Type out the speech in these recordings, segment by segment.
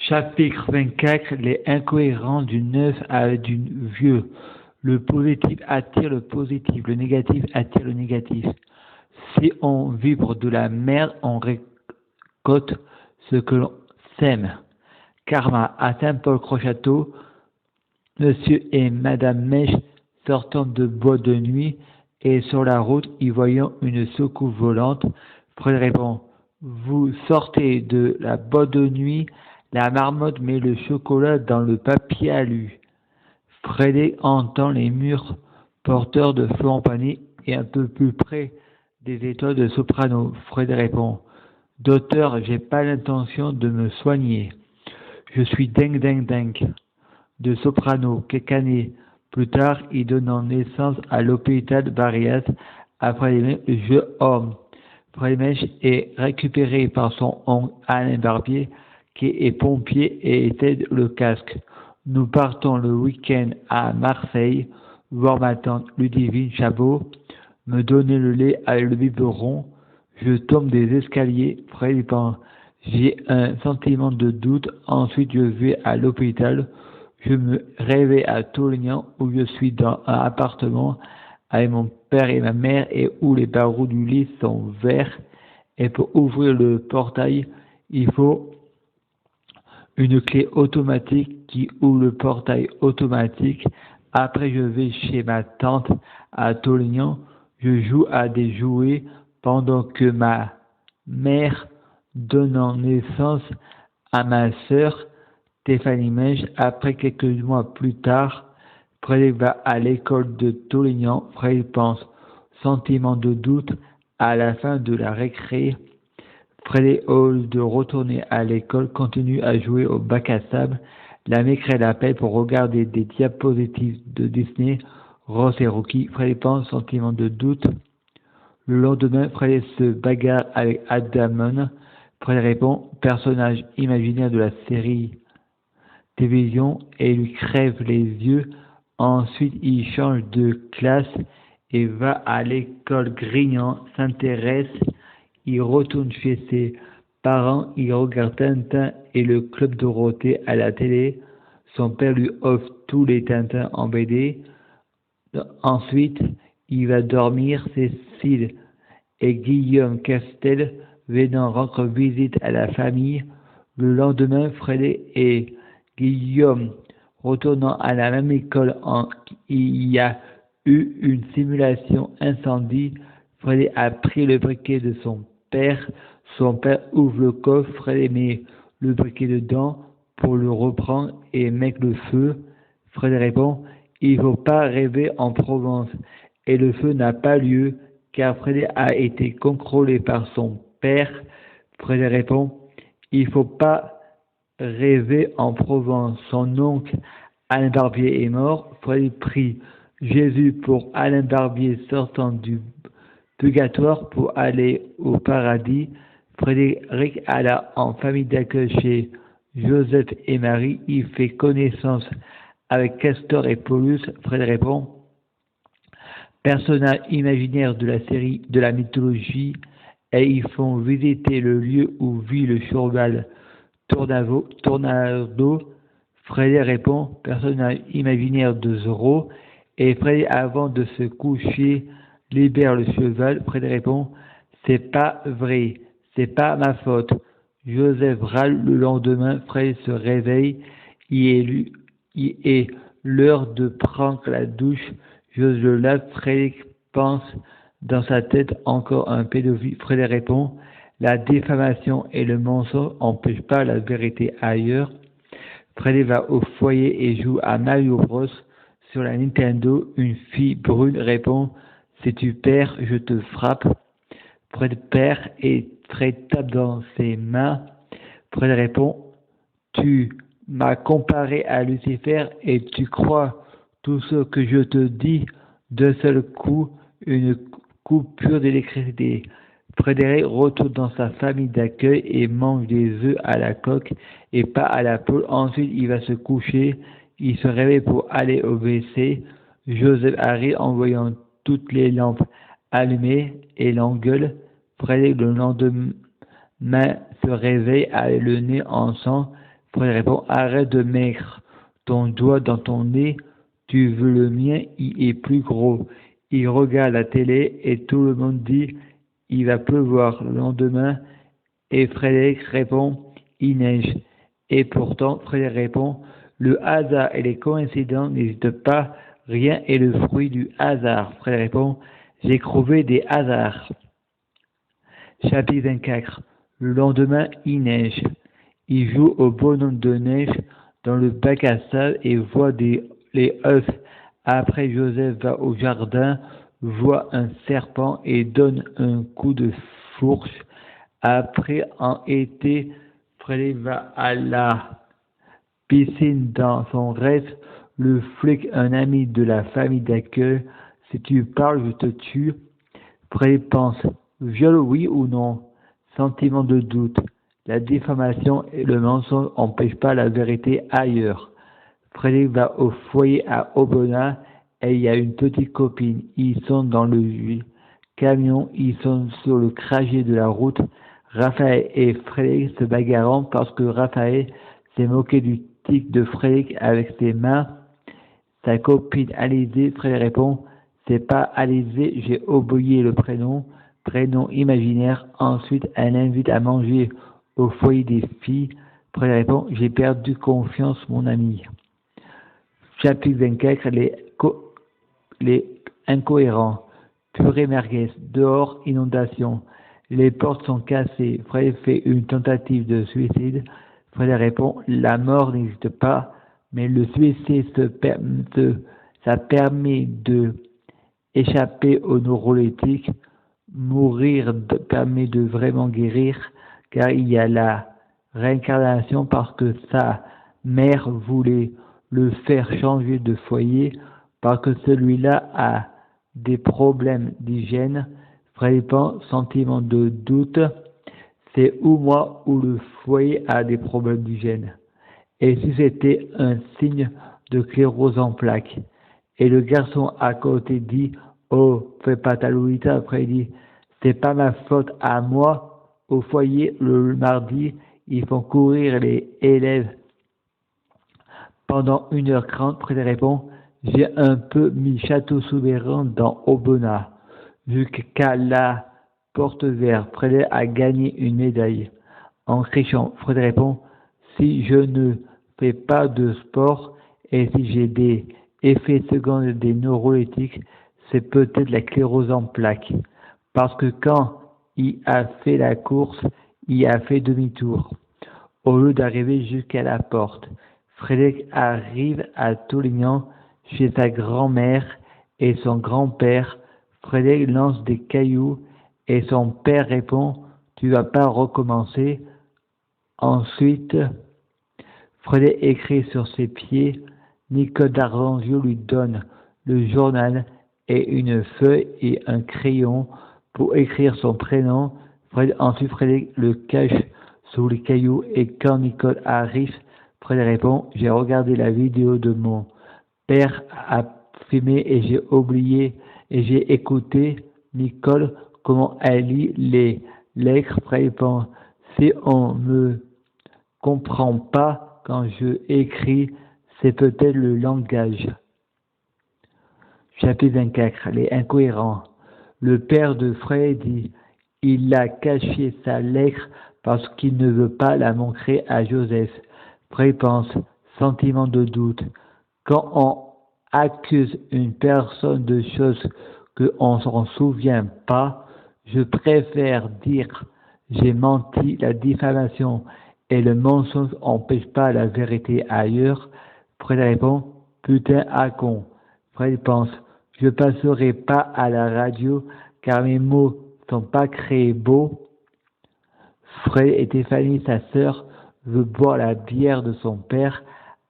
Chapitre 24. Les incohérences du neuf à du vieux. Le positif attire le positif, le négatif attire le négatif. Si on vibre de la merde, on récolte ce que l'on sème. Karma. À Saint-Paul-Croix-Château, Monsieur et Madame Mèche sortant de boîte de nuit et sur la route y voyant une secousse volante, Fred répond: vous sortez de la boîte de nuit, la marmotte met le chocolat dans le papier alu. Fred entend les murs porteurs de feu en panier et un peu plus près des étoiles de soprano. Fred répond: docteur, j'ai pas l'intention de me soigner. Je suis dingue. De soprano, quelques années plus tard, il donnant naissance à l'hôpital Barrias après le jeu homme. Frémèche est récupéré par son oncle Alain Barbier, qui est pompier et était le casque. Nous partons le week-end à Marseille, voir ma tante Ludivine Chabot, me donner le lait avec le biberon. Je tombe des escaliers, fréquent. J'ai un sentiment de doute, ensuite je vais à l'hôpital. Je me réveille à Tollignan où je suis dans un appartement avec mon père et ma mère et où les barreaux du lit sont verts. Et pour ouvrir le portail, il faut une clé automatique qui ouvre le portail automatique. Après, je vais chez ma tante à Tollignan. Je joue à des jouets pendant que ma mère donnant naissance à ma sœur Stéphanie Mèche. Après quelques mois plus tard, Fred va à l'école de Tollignan. Fred pense, sentiment de doute, à la fin de la récré. Fred, au lieu de retourner à l'école, continue à jouer au bac à sable. La maîtresse l'appelle pour regarder des diapositives de Disney, Ross et Rocky. Fred pense, sentiment de doute. Le lendemain, Fred se bagarre avec Adamon. Fred répond, personnage imaginaire de la série télévision, et lui crève les yeux. Ensuite, il change de classe et va à l'école Grignan, s'intéresse. Il retourne chez ses parents, il regarde Tintin et le Club Dorothée à la télé. Son père lui offre tous les Tintins en BD. Ensuite, il va dormir. Cécile et Guillaume Castel venant rendre visite à la famille. Le lendemain, Fred et Guillaume retournant à la même école, il y a eu une simulation incendie. Fred a pris le briquet de son père. Son père ouvre le coffre. Fred met le briquet dedans pour le reprendre et mettre le feu. Fred répond: il ne faut pas rêver en Provence. Et le feu n'a pas lieu car Fred a été contrôlé par son père. Fred répond: il ne faut pas rêver en Provence. Son oncle Alain Barbier est mort. Fred prie Jésus pour Alain Barbier sortant du purgatoire pour aller au paradis. Frédéric alla en famille d'accueil chez Joseph et Marie. Il fait connaissance avec Castor et Paulus. Fred répond: personnage imaginaire de la série de la mythologie, et ils font visiter le lieu où vit le cheval Tornado. Fred répond: personnage imaginaire de Zorro. Et Fred, avant de se coucher, libère le cheval. Fred répond: c'est pas vrai, c'est pas ma faute. Joseph râle. Le lendemain, Fred se réveille. Il est l'heure de prendre la douche. Joseph le lave. Fred pense dans sa tête: encore un pédophile. Fred répond: la diffamation et le mensonge n'empêchent pas la vérité ailleurs. Fred va au foyer et joue à Mario Bros sur la Nintendo. Une fille brune répond: si tu perds, je te frappe. Fred perd et Fred tape dans ses mains. Fred répond: tu m'as comparé à Lucifer et tu crois tout ce que je te dis. D'un seul coup, une coupure d'électricité. Frédéric retourne dans sa famille d'accueil et mange des œufs à la coque et pas à la poule. Ensuite, il va se coucher. Il se réveille pour aller au WC. Joseph arrive en voyant toutes les lampes allumées et l'engueule. Frédéric, le lendemain, se réveille avec le nez en sang. Frédéric répond, arrête de mettre ton doigt dans ton nez, tu veux le mien, il est plus gros. Il regarde la télé et tout le monde dit, il va pleuvoir le lendemain. Et Frédéric répond, il neige. Et pourtant, Frédéric répond, le hasard et les coïncidences n'existent pas, rien est le fruit du hasard. Frédéric répond, j'ai trouvé des hasards. Chapitre 24. Le lendemain, il neige. Il joue au bonhomme de neige dans le bac à sable et voit les œufs. Après, Joseph va au jardin, voit un serpent et donne un coup de fourche. Après, en été, Frédéric va à la piscine dans son rêve. Le flic, un ami de la famille d'accueil. Si tu parles, je te tue. Frédéric pense, viol oui ou non? Sentiment de doute. La diffamation et le mensonge n'empêchent pas la vérité ailleurs. Frédéric va au foyer à Aubenas et il y a une petite copine. Ils sont dans le camion, ils sont sur le trajet de la route. Raphaël et Frédéric se bagarrent parce que Raphaël s'est moqué du tic de Frédéric avec ses mains. Sa copine Alizée, Frédéric répond, c'est pas Alizée, j'ai oublié le prénom imaginaire. Ensuite, elle invite à manger au foyer des filles. Frédéric répond, j'ai perdu confiance, mon ami. Chapitre 24, les incohérents. Purée merguez, dehors, inondation. Les portes sont cassées. Frédéric fait une tentative de suicide. Frédéric répond, la mort n'existe pas, mais le suicide ça permet de échapper aux neuroleptiques. Mourir permet de vraiment guérir, car il y a la réincarnation parce que sa mère voulait le faire changer de foyer, parce que celui-là a des problèmes d'hygiène. Fréquent sentiment de doute, c'est ou moi ou le foyer a des problèmes d'hygiène. Et si c'était un signe de sclérose en plaques? Et le garçon à côté dit, oh, fais pas ta Louita. Après il dit, c'est pas ma faute à moi. Au foyer, le mardi, ils font courir les élèves pendant 1h30. Frédéric répond, j'ai un peu mis Château-Souverain dans Aubenas. Jusqu'à la porte verte, Frédéric a gagné une médaille. En criant, Frédéric répond, si je ne fais pas de sport et si j'ai des effets secondaires des neuroleptiques, c'est peut-être la sclérose en plaques. Parce que quand il a fait la course, il a fait demi-tour. Au lieu d'arriver jusqu'à la porte, Frédéric arrive à Toulignan chez sa grand-mère et son grand-père. Frédéric lance des cailloux et son père répond, tu vas pas recommencer. Ensuite, Frédéric écrit sur ses pieds. Nicole d'Argenzio lui donne le journal et une feuille et un crayon pour écrire son prénom. Ensuite, Frédéric le cache sous les cailloux et quand Nicole arrive, Frédéric répond, j'ai regardé la vidéo de mon père a filmé et j'ai oublié et j'ai écouté Nicole comment elle lit les lettres. Frédéric répond, si on me comprend pas quand je écris, c'est peut-être le langage. Chapitre 24. Les incohérents. Le père de Frédéric dit, il a caché sa lettre parce qu'il ne veut pas la montrer à Joseph. Frédéric pense, sentiment de doute. Quand on accuse une personne de choses qu'on ne s'en souvient pas, je préfère dire j'ai menti. La diffamation et le mensonge n'empêchent pas la vérité ailleurs. Frédéric répond, putain à con. Frédéric pense, je passerai pas à la radio car mes mots sont pas créés beaux. Fred et Stéphanie, sa sœur, veut boire la bière de son père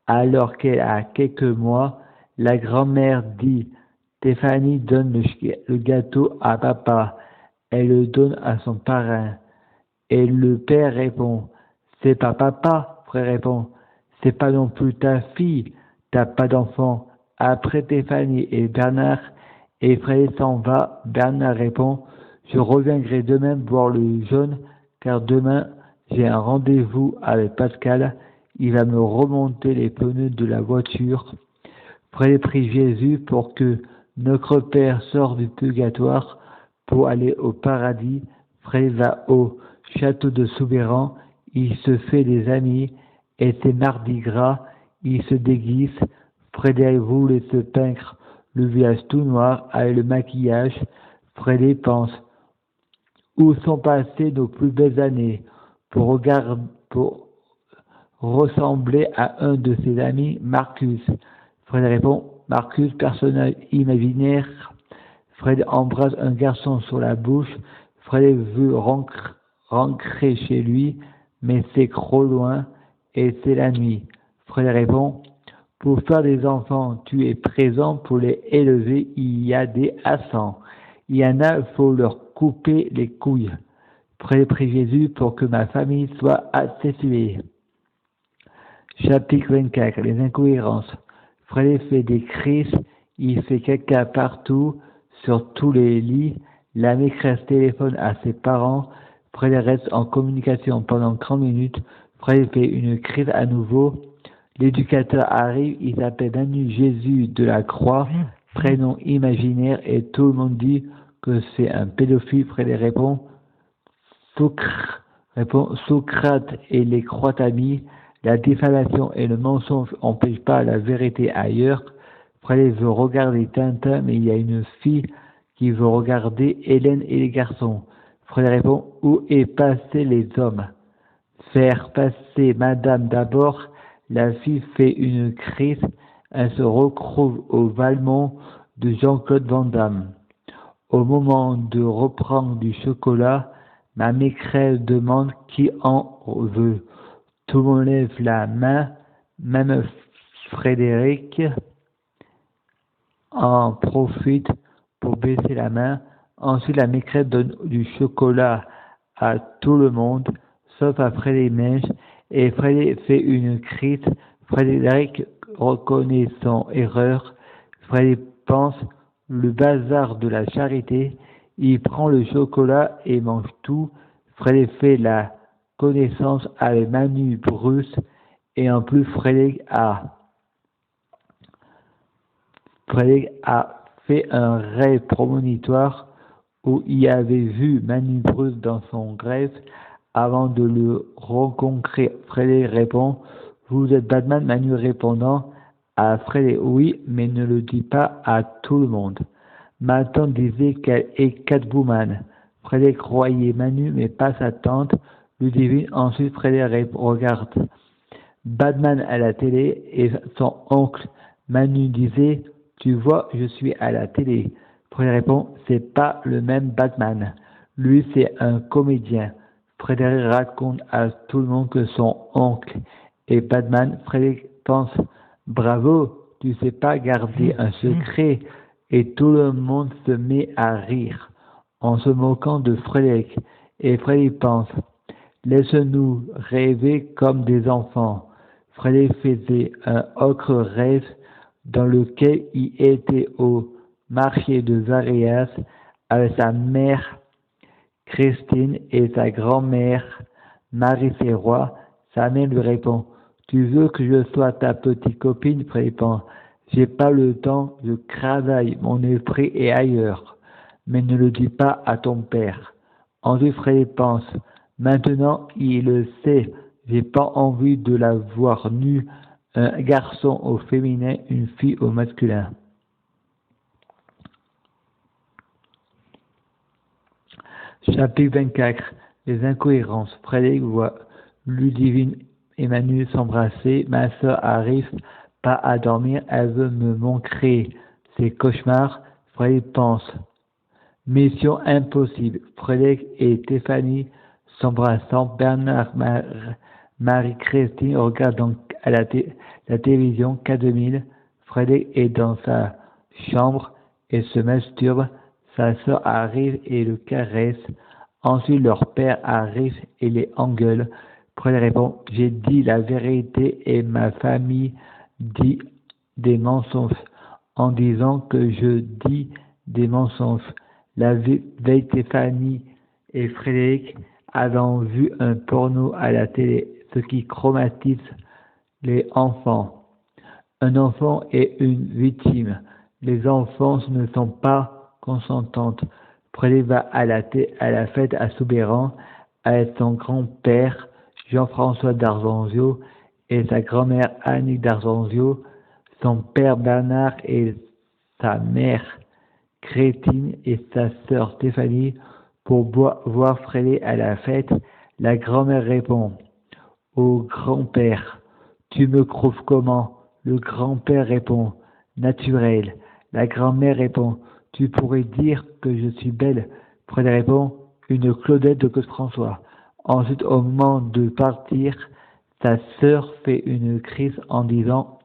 alors qu'elle a quelques mois. La grand-mère dit, Stéphanie donne le gâteau à papa. Elle le donne à son parrain. Et le père répond, c'est pas papa. Frère répond, c'est pas non plus ta fille. T'as pas d'enfant. Après Stéphanie et Bernard, et Fred s'en va. Bernard répond, je reviendrai demain boire le jaune, car demain j'ai un rendez-vous avec Pascal. il va me remonter les pneus de la voiture. Freddy prie Jésus pour que notre Père sorte du purgatoire pour aller au paradis. Freddy va au château de Soubeyran, il se fait des amis, et c'est mardi gras, il se déguise. Freddy voulait se peindre le visage tout noir avec le maquillage. Freddy pense, où sont passées nos plus belles années pour ressembler à un de ses amis, Marcus. Fred répond, Marcus, personnage imaginaire. Fred embrasse un garçon sur la bouche. Fred veut rentrer chez lui, mais c'est trop loin et c'est la nuit. Fred répond, pour faire des enfants, tu es présent pour les élever, il y a des hassans. Il y en a, il faut leur couper les couilles. Prie Jésus pour que ma famille soit assainée. Chapitre 24. Les incohérences. Fred fait des crises, il fait caca partout, sur tous les lits. La maîtresse téléphone à ses parents. Fred reste en communication pendant 30 minutes. Fred fait une crise à nouveau. L'éducateur arrive, il s'appelle Manu Jésus de la Croix, prénom imaginaire, et tout le monde dit que c'est un pédophile. Fred répond, Socrate et les croix amis, la diffamation et le mensonge n'empêchent pas la vérité ailleurs. Fred veut regarder Tintin, mais il y a une fille qui veut regarder Hélène et les garçons. Fred répond, où est passé les hommes? Faire passer madame d'abord. La fille fait une crise, elle se retrouve au Valmont de Jean-Claude Van Damme. Au moment de reprendre du chocolat, ma maîtresse demande qui en veut. Tout le monde lève la main, même Frédéric en profite pour baisser la main. Ensuite, la maîtresse donne du chocolat à tout le monde, sauf à Frédéric Minge, et Frédéric fait une crise. Frédéric reconnaît son erreur. Frédéric pense le bazar de la charité. Il prend le chocolat et mange tout. Frédéric fait la connaissance avec Manu Bruce, et en plus Frédéric a fait un rêve prémonitoire où il avait vu Manu Bruce dans son rêve. Avant de le rencontrer, Frédéric répond, vous êtes Batman? Manu répondant à Frédéric, oui, mais ne le dis pas à tout le monde. Ma tante disait qu'elle est Catwoman. Frédéric croyait Manu, mais pas sa tante. Ludivine, ensuite Frédéric regarde Batman à la télé et son oncle Manu disait, tu vois, je suis à la télé. Frédéric répond, c'est pas le même Batman. Lui, c'est un comédien. Frédéric raconte à tout le monde que son oncle est Batman. Frédéric pense, bravo, tu sais pas garder un secret. Et tout le monde se met à rire en se moquant de Frédéric. Et Frédéric pense, laisse-nous rêver comme des enfants. Frédéric faisait un autre rêve dans lequel il était au marché de Zaréas avec sa mère Christine et sa grand-mère Marie Serrois. Sa mère lui répond, tu veux que je sois ta petite copine? Frédéric répond, j'ai pas le temps, je travaille, mon esprit est ailleurs. Mais ne le dis pas à ton père. Ensuite Frédéric pense, maintenant il le sait, j'ai pas envie de la voir nue, un garçon au féminin, une fille au masculin. Chapitre 24. Les incohérences. Frédéric voit Ludivine et Manu s'embrasser. Ma sœur arrive pas à dormir, elle veut me montrer ses cauchemars. Frédéric pense, mission impossible. Frédéric et Stéphanie s'embrassant. Bernard, Marie-Christine regardent donc à la télévision K2000. Frédéric est dans sa chambre et se masturbe. Sa sœur arrive et le caresse. Ensuite, leur père arrive et les engueule. Frédéric répond, j'ai dit la vérité et ma famille dit des mensonges en disant que je dis des mensonges. La veille, Stéphanie et Frédéric avaient vu un porno à la télé, ce qui traumatise les enfants. Un enfant est une victime. Les enfants ne sont pas consentantes. Frédéric va à la fête à Soubeyran avec son grand-père Jean-François d'Arzenzio et sa grand-mère Annick d'Arzenzio, son père Bernard et sa mère Crétine et sa sœur Stéphanie pour voir Frédéric à la fête. La grand-mère répond au grand-père: Tu me trouves comment? Le grand-père répond: Naturel. La grand-mère répond: Tu pourrais dire que je suis belle. Frédéric répond: Une Claudette de Claude François. Ensuite, au moment de partir, sa sœur fait une crise en disant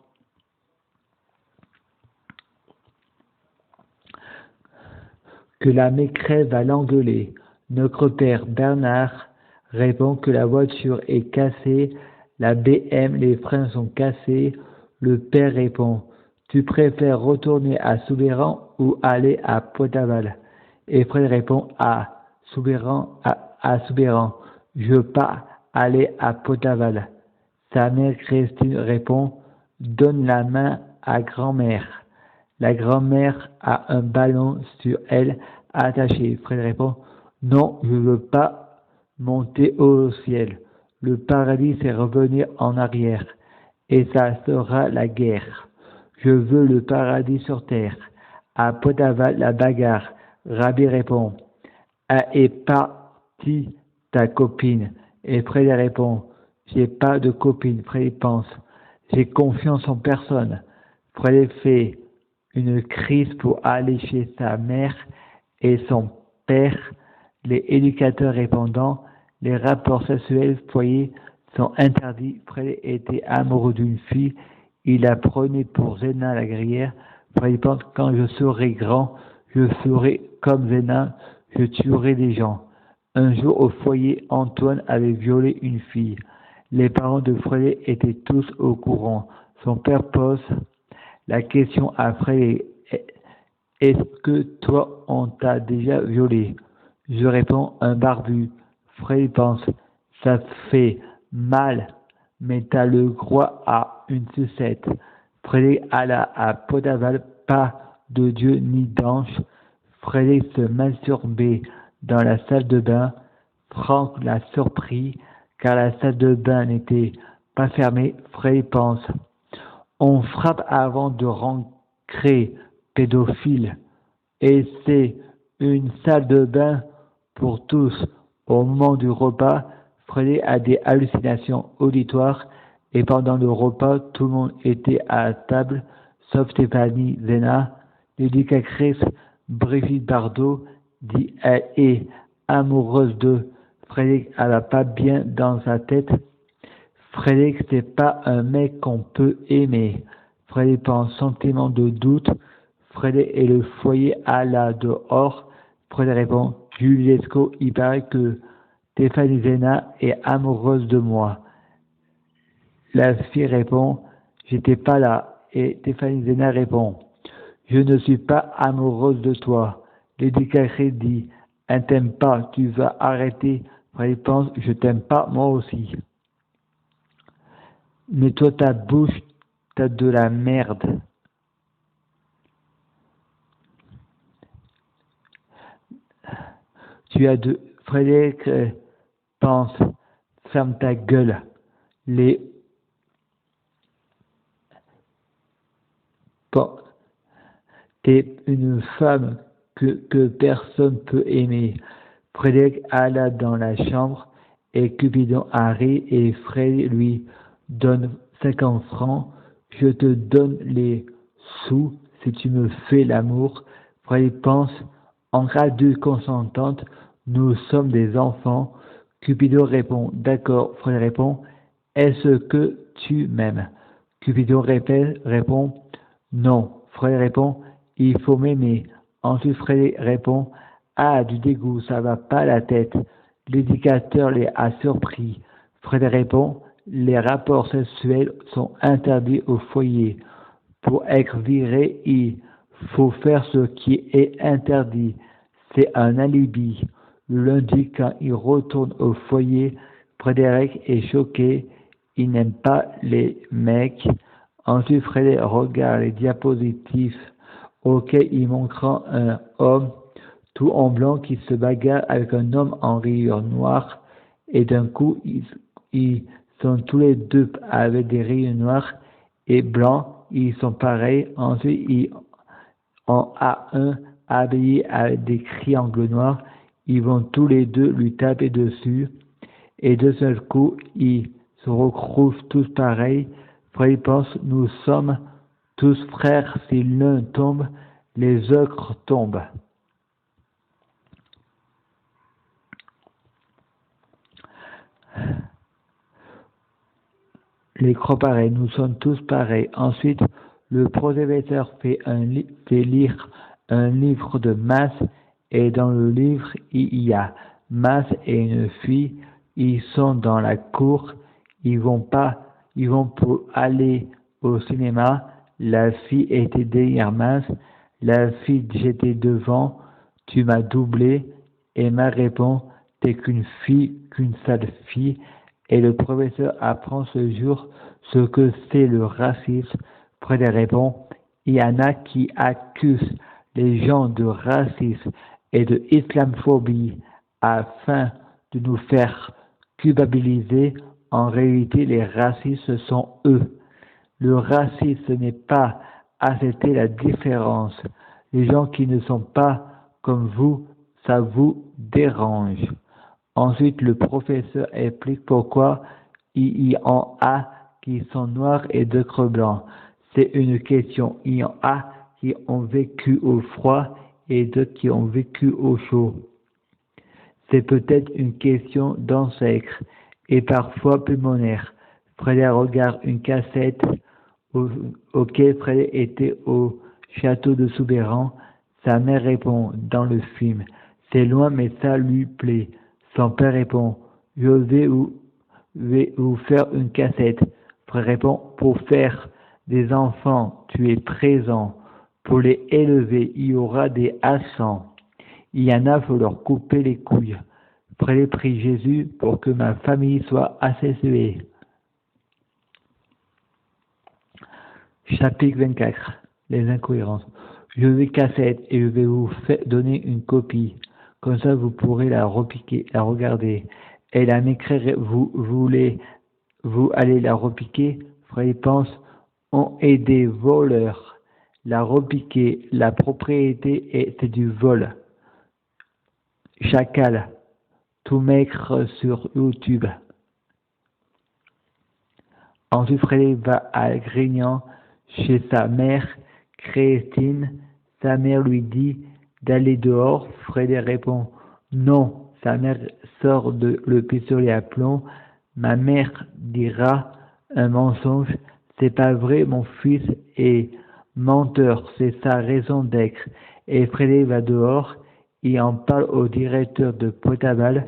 que la maîtresse va l'engueuler. Notre père Bernard répond que la voiture est cassée, la BM, les freins sont cassés. Le père répond: Tu préfères retourner à Soubeyran ou aller à Pointe-Aval? Et Fred répond: à Soubeyran. Je veux pas aller à Pointe-Aval. Sa mère Christine répond: Donne la main à grand-mère. La grand-mère a un ballon sur elle attaché. Fred répond: Non, je veux pas monter au ciel. Le paradis, c'est revenir en arrière. Et ça sera la guerre. Je veux le paradis sur terre. À Pointe-Aval, la bagarre. Rabbi répond: est partie ta copine? Et Fred répond: J'ai pas de copine. Fred pense: J'ai confiance en personne. Fred fait une crise pour aller chez sa mère et son père. Les éducateurs répondant: Les rapports sexuels foyer sont interdits. Fred était amoureux d'une fille. Il la prenait pour Zéna la Grière. Fred pense: Quand je serai grand, je ferai comme Zéna, je tuerai des gens. Un jour au foyer, Antoine avait violé une fille. Les parents de Fred étaient tous au courant. Son père pose la question à Fred: Est-ce que toi on t'a déjà violé? Je réponds: Un barbu. Fred pense: Ça fait mal, mais t'as le droit à une sucette. Frédéric alla à Pointe-Aval, pas de Dieu ni d'ange. Frédéric se masturbait dans la salle de bain. Franck l'a surpris, car la salle de bain n'était pas fermée. Frédéric pense: On frappe avant de rentrer, pédophile. Et c'est une salle de bain pour tous. Au moment du repas, Frédéric a des hallucinations auditoires et pendant le repas, tout le monde était à table, sauf Stéphanie Zéna. L'éducatrice Brigitte Bardot dit: Elle est amoureuse de Frédéric. Elle va pas bien dans sa tête. Frédéric, c'est pas un mec qu'on peut aimer. Frédéric pense: Sentiment de doute. Frédéric et le foyer à la dehors. Frédéric répond: Juliesco, il paraît que Stéphanie Zéna est amoureuse de moi. La fille répond: J'étais pas là. Et Stéphanie Zéna répond: Je ne suis pas amoureuse de toi. L'éducatrice dit: Elle t'aime pas, tu vas arrêter. Frédéric pense: Je t'aime pas, moi aussi. Mais toi, ta bouche, t'as de la merde. Tu as de. Frédéric pense: Ferme ta gueule. Bon, t'es une femme que personne peut aimer. Frédéric alla dans la chambre et Cupidon arrive et Frédéric lui donne 50 francs. Je te donne les sous si tu me fais l'amour. Frédéric pense: En cas de consentante, nous sommes des enfants. Cupidon répond: D'accord. Frédéric répond: Est-ce que tu m'aimes? Cupidon répond: Non. Frédéric répond: Il faut m'aimer. Ensuite, Frédéric répond: Ah, du dégoût, ça va pas la tête. L'éducateur les a surpris. Frédéric répond: Les rapports sexuels sont interdits au foyer. Pour être viré, il faut faire ce qui est interdit. C'est un alibi. Le lundi, quand il retourne au foyer, Frédéric est choqué. il n'aime pas les mecs. Ensuite, Frédéric regarde les diapositives auxquelles il montrera un homme tout en blanc qui se bagarre avec un homme en rayures noires. Et d'un coup, ils sont tous les deux avec des rayures noirs et blancs. Ils sont pareils. Ensuite, ils en A1 habillés avec des triangles noirs. Ils vont tous les deux lui taper dessus. Et de seul coup, ils se retrouvent tous pareils. Frère, il pense, nous sommes tous frères. Si l'un tombe, les autres tombent. Les croix pareils, nous sommes tous pareils. Ensuite, le professeur fait lire un livre de maths et dans le livre, il y a maths et une fille. Ils sont dans la cour. Ils vont pour aller au cinéma. La fille était derrière maths. La fille, j'étais devant. Tu m'as doublé. Et ma répond, t'es qu'une sale fille. Et le professeur apprend ce jour ce que c'est le racisme. Frédéric répond, il y en a qui accusent les gens de racisme et de islamophobie afin de nous faire culpabiliser. En réalité, les racistes, ce sont eux. Le racisme, ce n'est pas accepter la différence. Les gens qui ne sont pas comme vous, ça vous dérange. Ensuite, le professeur explique pourquoi il y en a qui sont noirs et d'autres blancs. C'est une question. Il y en a qui ont vécu au froid et d'autres qui ont vécu au chaud. C'est peut-être une question d'ancêtre et parfois pulmonaire. Frédéric regarde une cassette auquel Frédéric était au château de Soubeyran. Sa mère répond dans le film. C'est loin mais ça lui plaît. Son père répond, je vais vous faire une cassette. Frère répond, pour faire des enfants, tu es présent. Pour les élever, il y aura des accents. Il y en a, faut leur couper les couilles. Frère prie Jésus pour que ma famille soit assaisonnée. Chapitre 24. Les incohérences. Je vais cassette et je vais vous donner une copie. Comme ça, vous pourrez la repiquer, la regarder. Et la m'écrire, vous allez la repiquer. Frère pense, on est des voleurs. La repiquer, la propriété, c'est du vol. Chacal, tout maigre sur YouTube. Ensuite, Frédéric va à Grignan chez sa mère, Christine. Sa mère lui dit d'aller dehors. Frédéric répond non. Sa mère sort le pistolet à plomb. Ma mère dira un mensonge. C'est pas vrai, mon fils est menteur. C'est sa raison d'être. Et Frédéric va dehors. Il en parle au directeur de Potabal,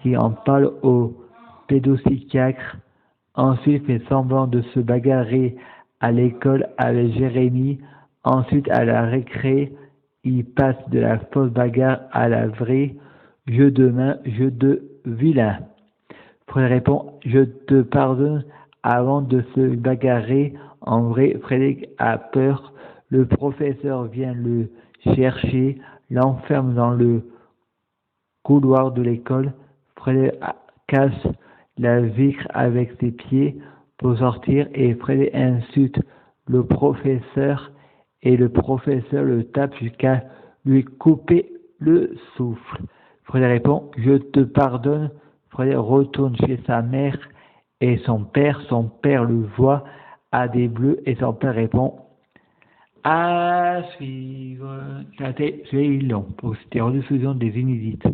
qui en parle au pédopsychiatre. Ensuite, fait semblant de se bagarrer à l'école avec Jérémie. Ensuite, à la récré, il passe de la fausse bagarre à la vraie. Jeu de main, jeu de vilain. Frédéric répond, je te pardonne avant de se bagarrer. En vrai, Frédéric a peur. Le professeur vient le chercher, l'enferme dans le couloir de l'école. Frédéric casse la vitre avec ses pieds pour sortir et Frédéric insulte le professeur et le professeur le tape jusqu'à lui couper le souffle. Frédéric répond, je te pardonne. Frédéric retourne chez sa mère et son père le voit à des bleus et son père répond, à suivre. Ça a été long pour cette rediffusion des inédites.